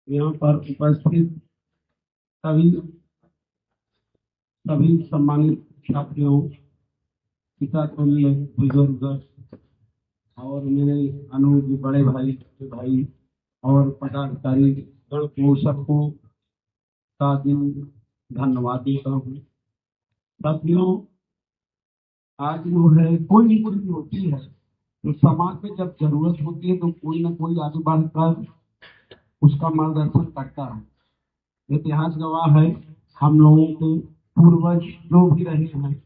यहाँ पर उपस्थित सभी सभी सम्मानित छात्रों, पिता तुल्य बुजुर्ग और मेरे अनुज बड़े भाई, छोटे भाई और पदाधिकारी गण को सबको का दिन धन्यवाद देता हूँ। साथियों, आज जो है कोई भी चीज होती है तो समाज में जब जरूरत होती है तो कोई ना कोई आगे बढ़कर उसका मार्गदर्शन करता है। इतिहास गवाह है, हम लोगों के पूर्वज जो भी रहे हैं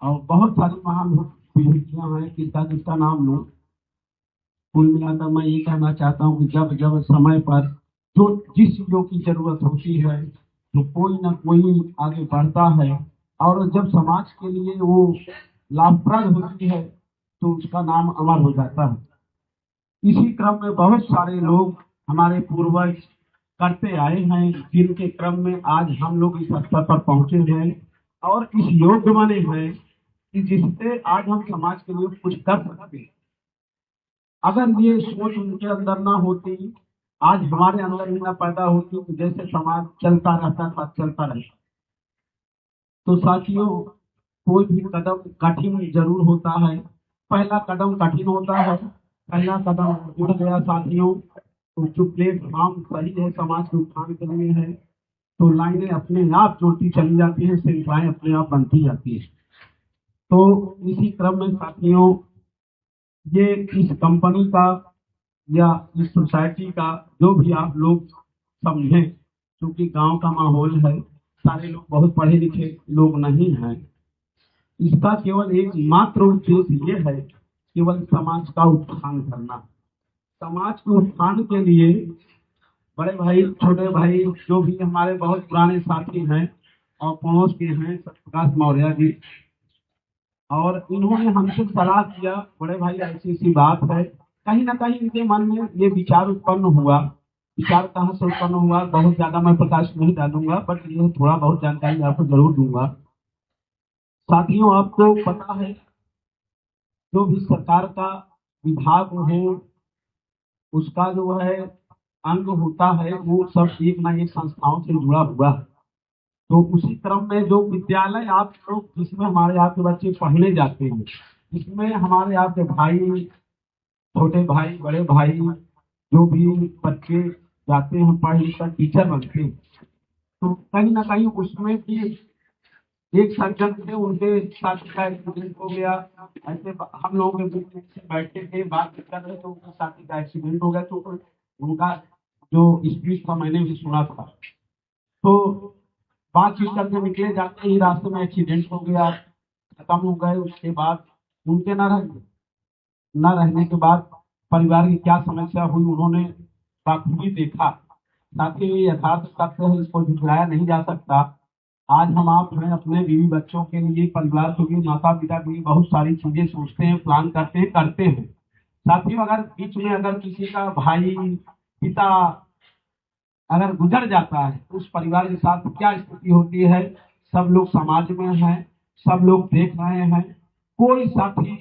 और बहुत सारी महान विभूतियां हैं, किसका किसका नाम लो। कुल मिलाकर मैं ये कहना चाहता हूँ कि जब जब समय पर जो जिस चीजों की जरूरत होती है तो कोई ना कोई आगे बढ़ता है, और जब समाज के लिए वो लाभप्रद होती है तो उसका नाम अमर हो जाता है। इसी क्रम में बहुत सारे लोग हमारे पूर्वज करते आए हैं, जिनके क्रम में आज हम लोग इस स्तर पर पहुंचे हैं और इस योग्य बने हैं कि जिससे आज हम समाज के लिए कुछ कर सकते हैं। अगर ये सोच उनके अंदर ना होती, आज हमारे अंदर ही ना पैदा होती, तो जैसे समाज चलता रहता था चलता रहता। तो साथियों, कोई भी कदम कठिन जरूर होता है, पहला कदम कठिन होता है। पहला कदम उठ गया साथियों तो जो प्लेटफॉर्म सही है समाज के उत्थान के लिए है, तो लाइनें अपने आप जुड़ती चली जाती हैं, श्रृंखलाएं अपने आप बनती जाती है। तो इसी क्रम में साथियों, ये इस कंपनी का या इस सोसाइटी का जो भी आप लोग समझें, क्योंकि गांव का माहौल है, सारे लोग बहुत पढ़े लिखे लोग नहीं हैं। इसका केवल एक मात्र उद्देश्य ये है, केवल समाज का उत्थान करना। समाज के उत्थान के लिए बड़े भाई, छोटे भाई, जो भी हमारे बहुत पुराने साथी हैं और पड़ोस के हैं, सत्यप्रकाश मौर्य जी, और इन्होंने हमसे सलाह किया, बड़े भाई ऐसी ऐसी बात है। कहीं ना कहीं इनके मन में ये विचार उत्पन्न हुआ। विचार कहाँ से उत्पन्न हुआ, बहुत ज्यादा मैं प्रकाश नहीं डालूंगा, बट ये थोड़ा बहुत जानकारी आपको जरूर दूंगा। साथियों, आपको पता है, जो भी सरकार का विभाग हो, उसका जो है अंग होता है, वो सब एक ना एक संस्थाओं से जुड़ा हुआ है। तो उसी क्रम में जो विद्यालय आप लोग, जिसमें हमारे यहाँ के बच्चे पढ़ने जाते हैं, इसमें हमारे यहाँ के भाई, छोटे भाई, बड़े भाई, जो भी बच्चे जाते हैं पढ़ लिख कर टीचर बनते हैं, तो कहीं ना कहीं उसमें भी एक सज्जन थे, उनके साथ का एक्सीडेंट हो गया। ऐसे हम लोगों के बीच में से बैठे थे, बात कर रहे, तो उनके साथी का एक्सीडेंट हो गया। तो उनका जो स्पीच था मैंने भी सुना था। तो बातचीत करके निकले, जाते ही रास्ते में एक्सीडेंट हो गया, खत्म हो गए। उसके बाद उनके न रहने के बाद परिवार की क्या समस्या हुई, उन्होंने बाखूबी देखा। साथ ही ये यथार्थ सत्य है, इसको झुठलाया नहीं जा सकता। आज हम आप हैं, अपने बीवी बच्चों के लिए, परिवार के लिए, माता पिता के लिए बहुत सारी चीजें सोचते हैं, प्लान करते हैं, करते हैं। साथियों, अगर बीच में अगर किसी का भाई, पिता अगर गुजर जाता है तो उस परिवार के साथ क्या स्थिति होती है। सब लोग समाज में हैं, सब लोग देख रहे हैं, कोई साथी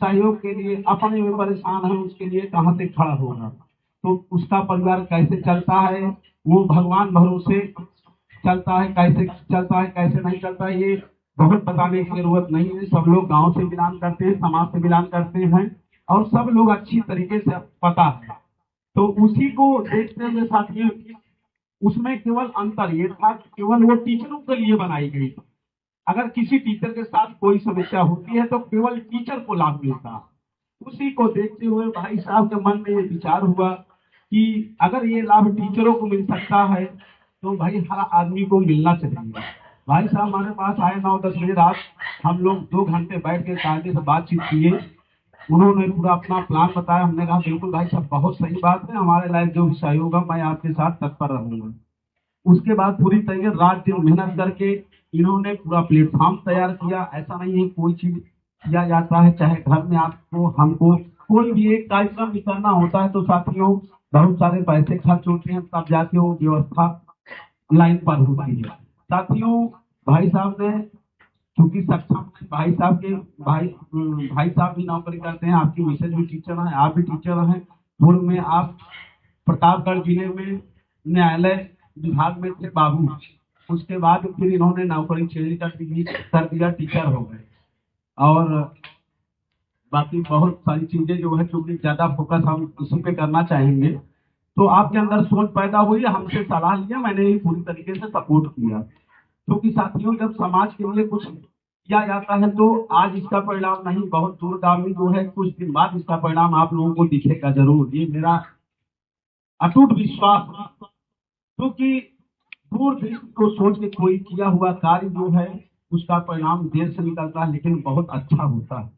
सहयोग के लिए अपने में परेशान है, उसके लिए कहां से खड़ा होगा। तो उसका परिवार कैसे चलता है, वो भगवान भरोसे चलता है, कैसे चलता है कैसे नहीं चलता है, ये बहुत बताने की जरूरत नहीं है। सब लोग गांव से बिलोंग करते हैं, समाज से बिलोंग करते हैं, और सब लोग अच्छी तरीके से पता है। तो उसी को देखते हुए साथियों, उसमें केवल अंतर ये था कि केवल वो टीचरों के लिए बनाई गई थी। अगर किसी टीचर के साथ कोई समस्या होती है तो केवल टीचर को लाभ मिलता। उसी को देखते हुए भाई साहब के मन में ये विचार हुआ कि अगर ये लाभ टीचरों को मिल सकता है तो भाई हर आदमी को मिलना चाहिए। भाई साहब हमारे पास आए 9-10 बजे रात, हम लोग 2 घंटे बैठ के कायदे से बातचीत किए। उन्होंने पूरा अपना प्लान बताया। हमने कहा बिल्कुल भाई साहब, बहुत सही बात है, हमारे लायक जो भी सहयोग है मैं आपके साथ तत्पर रहूंगा। उसके बाद पूरी तरीके रात दिन मेहनत करके इन्होंने पूरा प्लेटफॉर्म तैयार किया। ऐसा नहीं है कोई चीज किया जाता है, चाहे घर में आपको हमको कोई भी एक कार्यक्रम भी करना होता है तो साथियों बहुत सारे पैसे खर्च होते हैं, तब जाके वो व्यवस्था लाइन पर होती है। साथियों, भाई साहब ने, क्योंकि सक्षम है, भाई साहब के भाई साहब भी नौकरी करते हैं, आपकी मिसेज भी टीचर है, आप भी टीचर हैं। पूर्व में आप प्रतापगढ़ जिले में न्यायालय विभाग में थे बाबू। उसके बाद फिर इन्होंने नौकरी चेंज कर दिया, टीचर हो गए। और बाकी बहुत सारी चीजें जो है, क्योंकि ज्यादा फोकस हम इसी पे करना चाहेंगे, तो आपके अंदर सोच पैदा हुई, हमसे सलाह लिया, मैंने ही पूरी तरीके से सपोर्ट किया। क्योंकि साथियों, जब समाज के लिए कुछ किया जाता है तो आज इसका परिणाम नहीं, बहुत दूरगामी जो है, कुछ दिन बाद इसका परिणाम आप लोगों को दिखेगा जरूर, ये मेरा अटूट विश्वास है। क्योंकि दूर दृष्टि को सोच के कोई किया हुआ कार्य जो है, उसका परिणाम देर से निकलता है, लेकिन बहुत अच्छा होता है।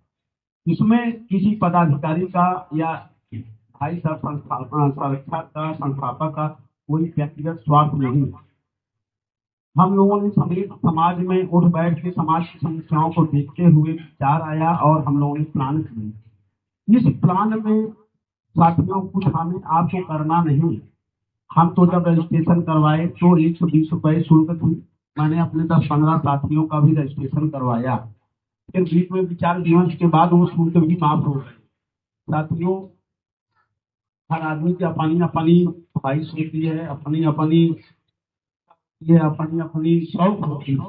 इसमें किसी पदाधिकारी का या भाई साहब संस्था का, संस्थापक का कोई व्यक्तिगत स्वार्थ नहीं है। हम लोगों ने समेत समाज में उठ बैठ के समाज की समस्याओं को देखते हुए विचार आया और हम लोगों ने प्लान किए। इस प्लान में साथियों, कुछ हमें आपको करना नहीं। हम तो जब रजिस्ट्रेशन करवाए तो 120 रुपए शुल्क थी। मैंने अपने 10-15 साथियों का भी रजिस्ट्रेशन करवाया। फिर बीच में विचार विमर्श के बाद वो शुल्क भी माफ हो गए। साथियों, हर आदमी की अपनी अपनी ख्वाहिश होती है, अपनी अपनी ये अपनी अपनी शौक होती है।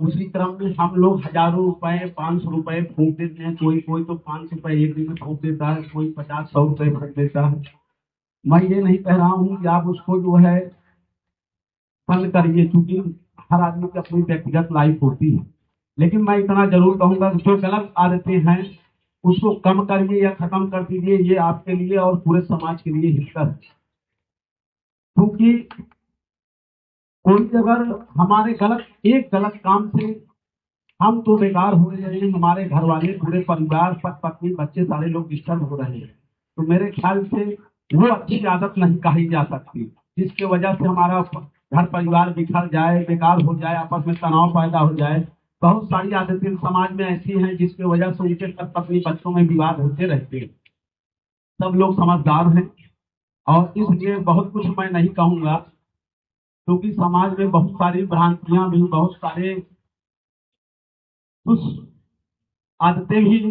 उसी क्रम में हम लोग हजारों रुपए, 500 रुपए फूंक देते हैं। कोई कोई तो 500 रुपए एक दिन में फूंक देता है, कोई 50-100 रुपए फूंक देता है। मैं ये नहीं कह रहा हूँ कि आप उसको जो है बंद करिए, क्योंकि हर आदमी की अपनी व्यक्तिगत लाइफ होती है। लेकिन मैं इतना जरूर कहूंगा कि जो गलत आदतें हैं उसको कम करिए या खत्म कर दीजिए, ये आपके लिए और पूरे समाज के लिए हितकर है। क्योंकि कोई अगर हमारे एक गलत काम से हम तो बेकार हो रहे हैं, हमारे घर वाले, पूरे परिवार, पत्नी, बच्चे, सारे लोग डिस्टर्ब हो रहे हैं, तो मेरे ख्याल से वो अच्छी आदत नहीं कही जा सकती, जिसकी वजह से हमारा घर परिवार बिखर जाए, बेकार हो जाए, आपस में तनाव पैदा हो जाए। बहुत सारी आदतें समाज में ऐसी हैं जिसकी वजह से उनके पत्नी बच्चों में विवाद होते रहते हैं। सब लोग समझदार हैं और इसलिए बहुत कुछ मैं नहीं कहूंगा, क्योंकि समाज में बहुत सारी भ्रांतियां भी, बहुत सारे कुछ आदतें भी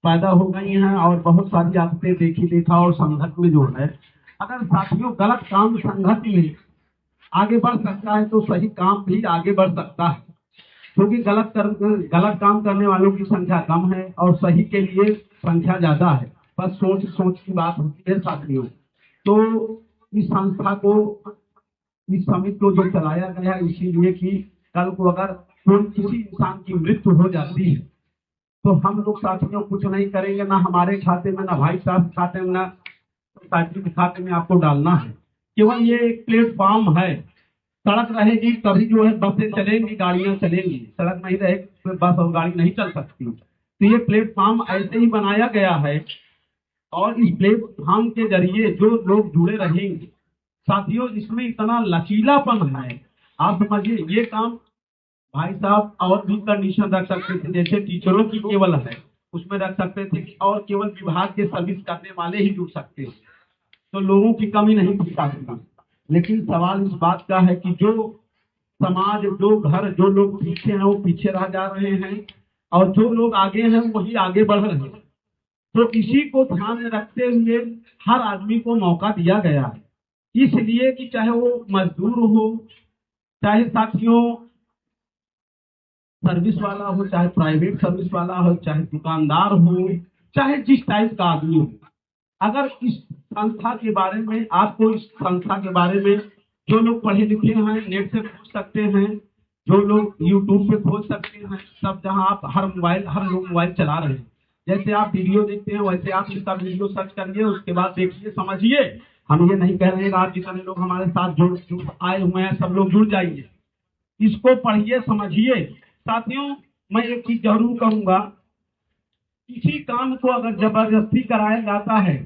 पैदा हो गई हैं और बहुत सारी आदतें देखी देखा और संगत में जो है, अगर साथियों गलत काम संगत में आगे बढ़ सकता है तो सही काम भी आगे बढ़ सकता है। क्योंकि गलत काम करने वालों की संख्या कम है और सही के लिए संख्या ज्यादा है। बस सोच सोच की बात होती है साथियों। तो इस संस्था को, इस समिति को जो चलाया गया इसीलिए कि कल को अगर कोई किसी इंसान की मृत्यु हो जाती है तो हम लोग साथियों कुछ नहीं करेंगे, ना हमारे खाते में, ना भाई साहब के खाते में, ना सोसाइटी के खाते में आपको डालना है। केवल ये एक प्लेटफॉर्म है। सड़क रहेगी तभी जो है बसें चलेंगी, गाड़ियां चलेंगी। सड़क नहीं रहे तो बस और गाड़ी नहीं चल सकती। तो ये प्लेटफॉर्म ऐसे ही बनाया गया है और इस प्लेटफॉर्म के जरिए जो लोग जुड़े रहेंगे साथियों, इसमें इतना लचीलापन है। आप समझिए, ये काम भाई साहब और भी कंडीशन रख सकते थे, जैसे टीचरों की केवल है उसमें रख सकते थे और केवल विभाग के सर्विस करने वाले ही जुड़ सकते हैं, तो लोगों की कमी नहीं थी साथियों। लेकिन सवाल इस बात का है कि जो समाज, जो घर, जो लोग पीछे हैं वो पीछे रह जा रहे हैं और जो लोग आगे हैं वही आगे बढ़ रहे हैं। तो इसी को ध्यान में रखते हुए हर आदमी को मौका दिया गया है, इसलिए कि चाहे वो मजदूर हो, चाहे साथियों सर्विस वाला हो, चाहे प्राइवेट सर्विस वाला हो, चाहे दुकानदार हो, चाहे जिस टाइप का आदमी हो, अगर इस संस्था के बारे में, आपको इस संस्था के बारे में जो लोग पढ़े लिखे हैं नेट से खोज सकते हैं, जो लोग यूट्यूब पे खोज सकते हैं, सब जहां आप हर लोग मोबाइल चला रहे हैं, जैसे आप वीडियो देखते हैं वैसे आप इसका वीडियो सर्च करिए, उसके बाद देखिए, समझिए। हम ये नहीं कह रहे हैं आप जितने लोग हमारे साथ जुड़ आए हुए हैं सब लोग जुड़ जाइए, इसको पढ़िए, समझिए। साथियों, मैं एक चीज जरूर कहूंगा, किसी काम को अगर जबरदस्ती कराया जाता है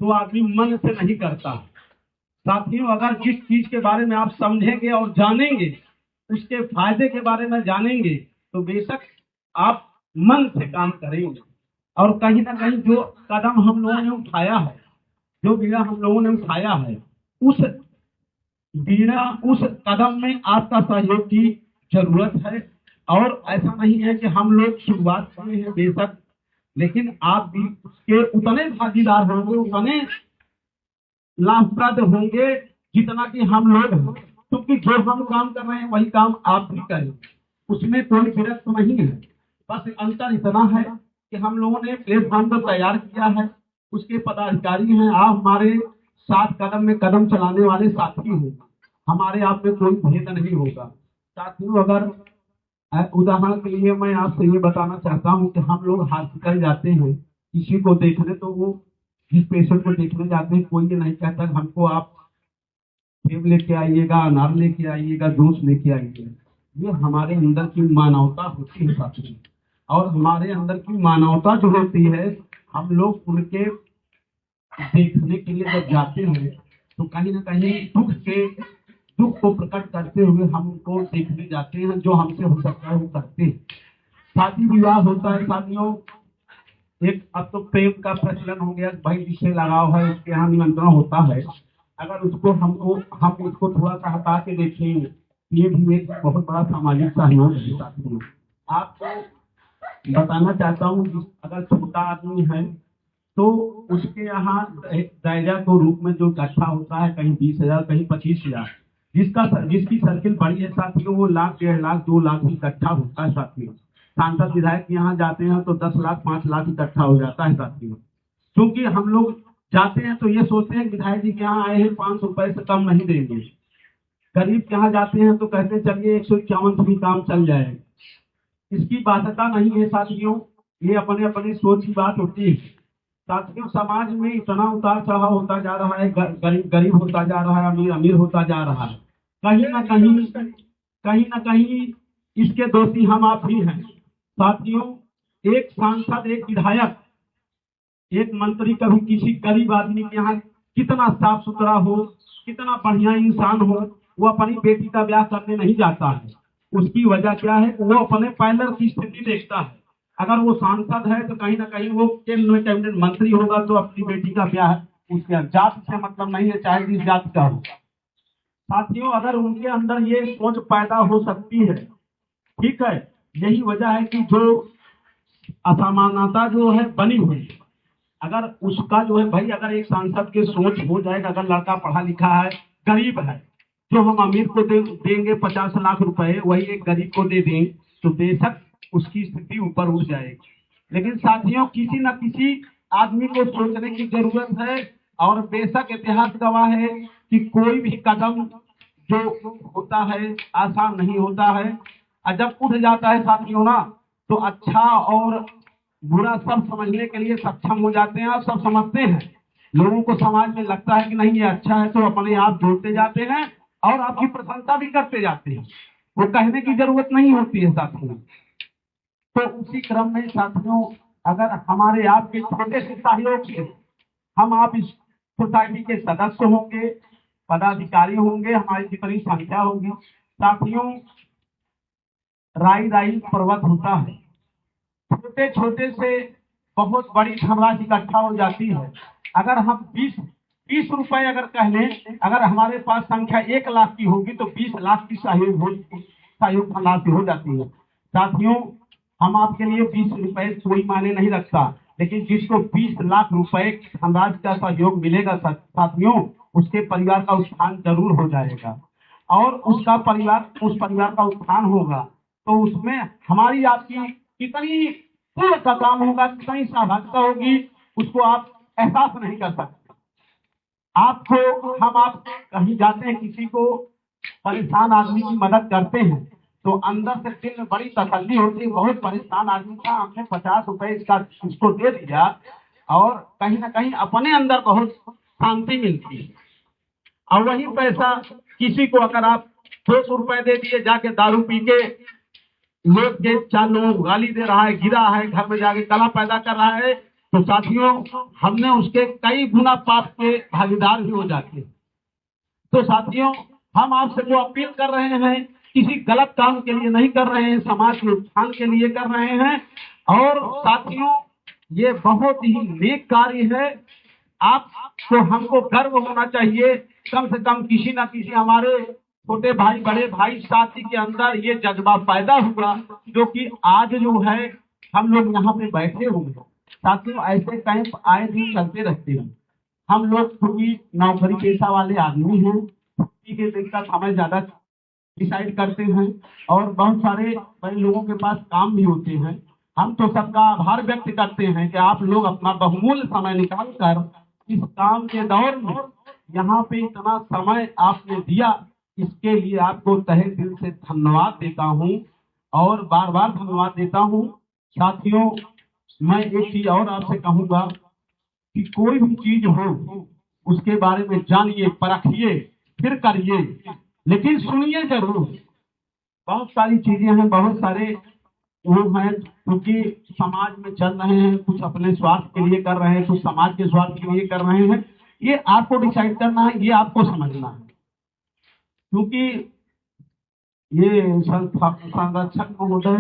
तो आदमी मन से नहीं करता। साथियों, अगर जिस चीज के बारे में आप समझेंगे और जानेंगे, उसके फायदे के बारे में जानेंगे, तो बेशक आप मन से काम करेंगे। और कहीं ना कहीं जो कदम हम लोगों ने उठाया है, जो बीड़ा हम लोगों ने उठाया है, उस उस कदम में आपका सहयोग की जरूरत है। और ऐसा नहीं है कि हम लोग शुरुआत किए हैं बेशक, लेकिन आप भी उसके उतने भागीदार होंगे, उतने लाभप्रद होंगे जितना कि हम लोग हैं, क्योंकि जो हम काम कर रहे हैं वही काम आप भी करें, उसमें कोई विरक्त नहीं है। बस अंतर इतना है कि हम लोगों ने प्लेटफॉर्म को तैयार किया है, उसके पदाधिकारी हैं, आप हमारे साथ कदम में कदम चलाने वाले साथी होंगे, हमारे आप में कोई भेद नहीं होगा। साथियों, अगर उदाहरण के लिए मैं आपसे ये बताना चाहता हूँ कि हम लोग हॉस्पिटल जाते हैं किसी को देखने, तो वो जिस पेशेंट को देखने जाते हैं कोई ये नहीं कहता कि हमको आप सेब लेके आइएगा, अनार लेके आइएगा, जूस लेके आइएगा। ये हमारे अंदर की मानवता होती है साथियों, और हमारे अंदर की मानवता जो होती है, हम लोग उनके देखने के लिए जब जाते हैं तो कहीं ना कहीं दुख को प्रकट करते हुए हम उनको देखने जाते हैं, जो हमसे हो सकता है वो करते हैं। शादी विवाह होता है साथियों, एक अब तो प्रेम का प्रचलन हो गया, भाई जिससे लगाव है उसके यहाँ निमंत्रण होता है। अगर हम उसको थोड़ा सा हटा के देखें, ये भी एक बहुत बड़ा सामाजिक सहयोग है साथियों। आपको बताना चाहता हूँ कि अगर छोटा आदमी है तो उसके यहाँ दायरा के रूप में जो इकट्ठा होता है, कहीं 20,000 कहीं 25,000, जिसकी सर्किल बड़ी है साथियों, वो लाख 1.5 लाख 2 लाख भी इकट्ठा होता है साथियों। सांसद विधायक के यहाँ जाते हैं तो 10 लाख 5 लाख इकट्ठा हो जाता है साथियों। क्योंकि हम लोग जाते हैं तो ये सोचते हैं विधायक जी के यहाँ आए हैं, 500 रुपए से कम नहीं देंगे। गरीब के यहाँ जाते हैं तो कहते हैं चलिए 151 से भी काम चल जाएगा। इसकी बाध्यता नहीं है साथियों, ये अपने अपने सोच की बात होती है साथियों। समाज में इतना उतार चढ़ाव होता जा रहा है, गरीब गरीब होता जा रहा है, अमीर अमीर होता जा रहा है। कहीं ना कहीं इसके दोषी हम आप भी हैं साथियों। एक सांसद, एक विधायक, एक मंत्री कभी किसी गरीब आदमी के यहाँ कितना साफ सुथरा हो, कितना बढ़िया इंसान हो, वो अपनी बेटी का ब्याह करने नहीं जाता है। उसकी वजह क्या है? वो अपने पैलर की स्थिति देखता है। अगर वो सांसद है तो कहीं ना कहीं वो केंद्र में कैबिनेट मंत्री होगा तो अपनी बेटी का ब्याह उसके जाति से मतलब नहीं है, चाहे जिस जाति का हो। साथियों, अगर उनके अंदर ये सोच पैदा हो सकती है, ठीक है, यही वजह है कि जो असमानता जो है बनी हुई है, अगर उसका जो है भाई, अगर एक सांसद के सोच हो जाएगा, अगर लड़का पढ़ा लिखा है, गरीब है, जो हम अमीर को देंगे 50 लाख रुपए, वही एक गरीब को दे दें तो बेशक उसकी स्थिति ऊपर उठ जाएगी। लेकिन साथियों, किसी न किसी आदमी को सोचने की जरूरत है, और बेशक इतिहास गवाह है कि कोई भी कदम जो होता है आसान नहीं होता है, और जब उठ जाता है साथियों ना, तो अच्छा और बुरा सब समझने के लिए सक्षम हो जाते हैं और सब समझते हैं। लोगों को समाज में लगता है कि नहीं ये अच्छा है, तो अपने आप जोड़ते जाते हैं और आपकी प्रशंसा भी करते जाते हैं, वो कहने की जरूरत नहीं होती है साथियों। तो उसी क्रम में साथियों, अगर हमारे आपके छोटे से सहयोग से हम आप इस सोसाइटी के सदस्य होंगे, पदाधिकारी होंगे, हमारी जितनी संख्या होगी साथियों, राई राई पर्वत होता है, छोटे छोटे से बहुत बड़ी धनराशि इकट्ठा हो जाती है। अगर हम 20 रुपए अगर कह लें, अगर हमारे पास संख्या 1 लाख की होगी तो 20 लाख की सहयोग धनराशि हो जाती है साथियों। हम आपके लिए 20 रुपए कोई मायने नहीं रखता, लेकिन जिसको 20 लाख रुपए धनराशि का सहयोग मिलेगा साथियों, उसके परिवार का उत्थान जरूर हो जाएगा, और उस परिवार का उत्थान होगा तो उसमें हमारी आपकी कितनी पूर्ण का काम होगा, कितनी सहभागिता होगी, उसको आप एहसास नहीं कर सकते। आपको आप कहीं जाते हैं, किसी को परेशान आदमी की मदद करते हैं तो अंदर से दिल में बड़ी तसल्ली होती है, बहुत परेशान आदमी था, हमने 50 रुपए इसको दे दिया, और कहीं ना कहीं अपने अंदर बहुत शांति मिलती है। और वही पैसा किसी को अगर आप 200 रुपए दे दिए, जाके दारू पी के लोग के 4 लोगों को गाली दे रहा है, गिरा है, घर में जाके कला पैदा कर रहा है, तो साथियों हमने उसके कई गुना पाप के भागीदार भी हो जाते हैं। तो साथियों, हम आपसे जो अपील कर रहे हैं, किसी गलत काम के लिए नहीं कर रहे हैं, समाज के उत्थान के लिए कर रहे हैं। और साथियों, ये बहुत ही नेक कार्य है। आप तो हमको गर्व होना चाहिए, कम से कम किसी ना किसी हमारे छोटे भाई बड़े भाई साथी के अंदर ये जज्बा पैदा हुआ, जो कि आज जो है हम लोग यहाँ पे बैठे हुए हैं। साथियों, ऐसे कैंप आए दिन चलते रहते हैं। हम लोग क्योंकि नौकरी पेशा वाले आदमी हैं, के दिन का समय ज्यादा डिसाइड करते हैं और बहुत सारे बड़े लोगों के पास काम भी होते हैं। हम तो सबका आभार व्यक्त करते हैं कि आप लोग अपना बहुमूल्य समय निकाल कर इस काम के दौर में यहाँ पे इतना समय आपने दिया, इसके लिए आपको तहे दिल से धन्यवाद देता हूँ और बार बार धन्यवाद देता हूँ। साथियों, मैं एक चीज और आपसे कहूंगा कि कोई भी चीज हो उसके बारे में जानिए, परखिए, फिर करिए, लेकिन सुनिए जरूर। बहुत सारी चीजें हैं, बहुत सारे लोग हैं क्योंकि समाज में चल रहे हैं, कुछ अपने स्वार्थ के लिए कर रहे हैं, कुछ समाज के स्वार्थ के लिए कर रहे हैं। ये आपको डिसाइड करना है, ये आपको समझना है, क्योंकि ये संरक्षक महोदय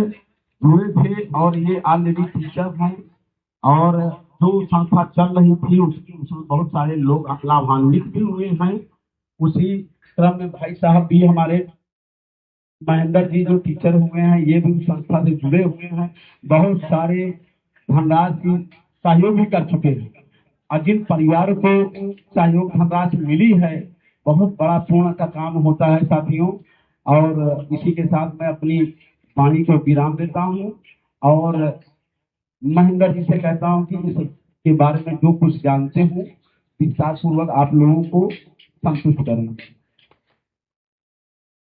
जुड़े थे और ये ऑलरेडी टीचर हैं और जो संस्था चल रही थी उसमें बहुत सारे लोग लाभान्वित भी हुए हैं। उसी क्रम में भाई साहब भी हमारे महेंद्र जी जो टीचर हुए हैं, ये भी संस्था से जुड़े हुए हैं, बहुत सारे धनराशि सहयोग भी कर चुके हैं और जिन परिवारों को सहयोग धनराशि मिली है, बहुत बड़ा पूर्ण का काम होता है साथियों। और इसी के साथ मैं अपनी वाणी को विराम देता हूँ और महेंद्र जी से कहता हूँ कि इस के बारे में जो कुछ जानते हो विस्तार पूर्वक आप लोगों को संतुष्ट करें।